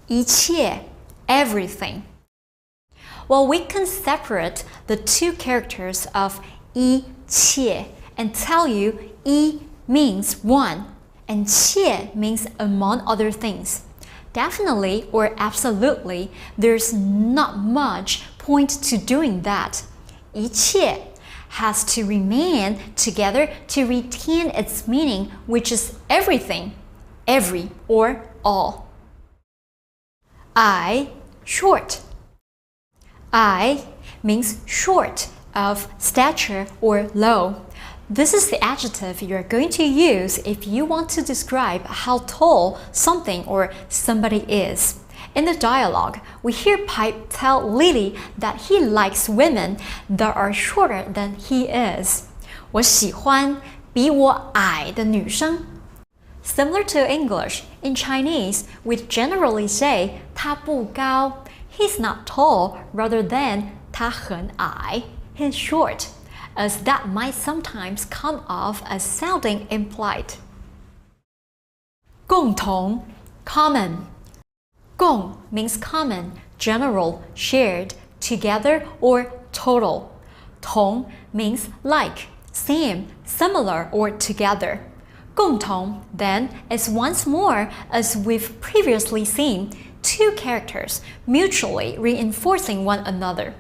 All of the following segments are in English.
一切, everything. Well, we can separate the two characters of 一切 and tell you 一 means one and 切 means among other things. Definitely or absolutely, there's not much point to doing that. 一切 has to remain together to retain its meaning, which is everything, every or all. I, short. I means short of stature or low. This is the adjective you're going to use if you want to describe how tall something or somebody is. In the dialogue, we hear Pipe tell Lily that he likes women that are shorter than he is. 我喜欢比我矮的女生。Similar to English, in Chinese, we generally say 他不高. He's not tall, rather than 他很矮. He's short, as that might sometimes come off as sounding impolite. 共同 common. 共 means common, general, shared, together, or total. 同 means like, same, similar, or together. 共同, then, is once more, as we've previously seen, two characters mutually reinforcing one another.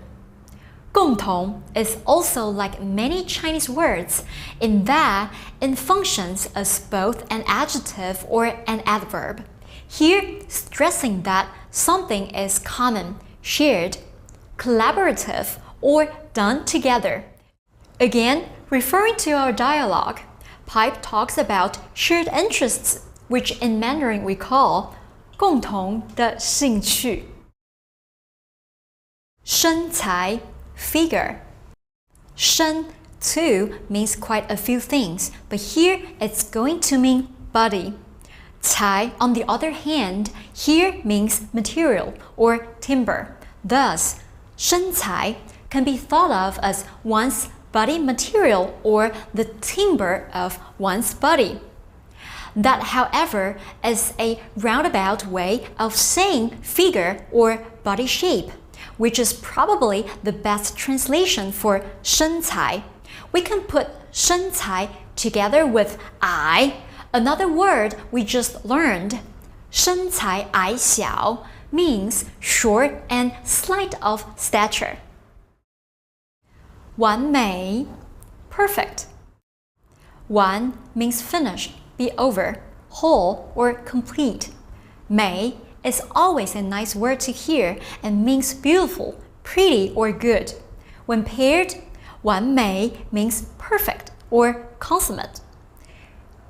共同 is also like many Chinese words in that it functions as both an adjective or an adverb. Here, stressing that something is common, shared, collaborative, or done together. Again, referring to our dialogue, Pipe talks about shared interests, which in Mandarin we call 共同的兴趣。身材 figure. 身 too means quite a few things, but here it's going to mean body. 材, on the other hand, here means material or timber. Thus, 身材 can be thought of as one's body material or the timber of one's body. That, however, is a roundabout way of saying figure or body shape, which is probably the best translation for 身材. We can put 身材 together with 矮, another word we just learned. 身材矮小 means short and slight of stature. 完美 perfect. 完 means finish, be over, whole or complete. 美 is always a nice word to hear and means beautiful, pretty or good. When paired, 完美 means perfect or consummate.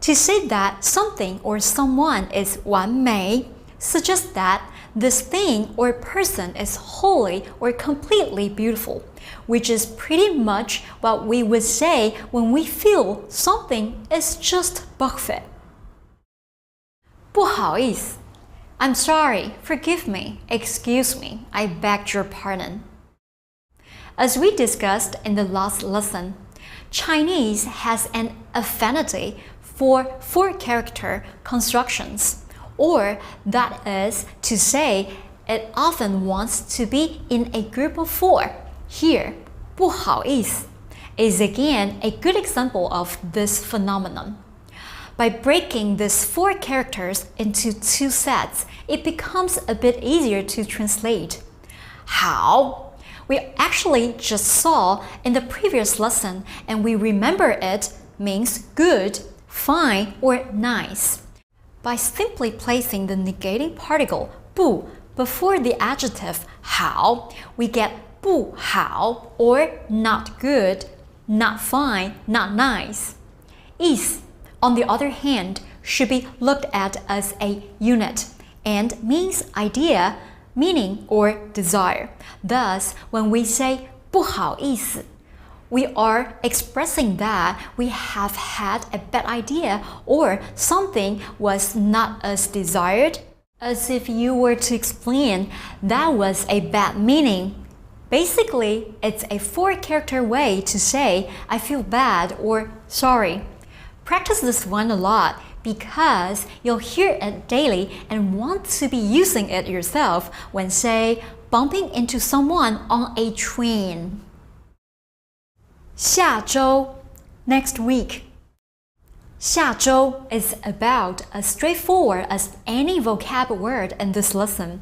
To say that something or someone is 完美 suggests that this thing or person is wholly or completely beautiful, which is pretty much what we would say when we feel something is just perfect. 不好意思 I'm sorry, forgive me, excuse me, I beg your pardon. As we discussed in the last lesson, Chinese has an affinity for four-character constructions, or that is to say, it often wants to be in a group of four. Here, 不好意思 is again a good example of this phenomenon. By breaking these four characters into two sets, it becomes a bit easier to translate. How? We actually just saw in the previous lesson, and we remember it means good, fine, or nice. By simply placing the negating particle 不 before the adjective 好, we get 不好 or not good, not fine, not nice. 意思 on the other hand, should be looked at as a unit and means idea, meaning, or desire. Thus, when we say 不好意思, we are expressing that we have had a bad idea or something was not as desired, as if you were to explain that was a bad meaning. Basically, it's a four-character way to say I feel bad or sorry. Practice this one a lot because you'll hear it daily and want to be using it yourself when, say, bumping into someone on a train. 下周 next week. 下周 is about as straightforward as any vocab word in this lesson.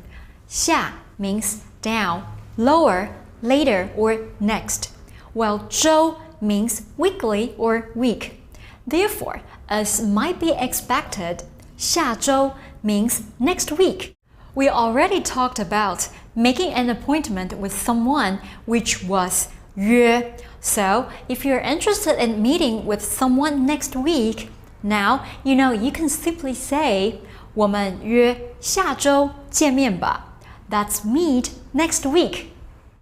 下 means down, lower, later, or next, while 周 means weekly or week. Therefore, as might be expected, 下周 means next week. We already talked about making an appointment with someone, which was 约. So, if you're interested in meeting with someone next week, now you know you can simply say 我们约下周见面吧. That's meet next week.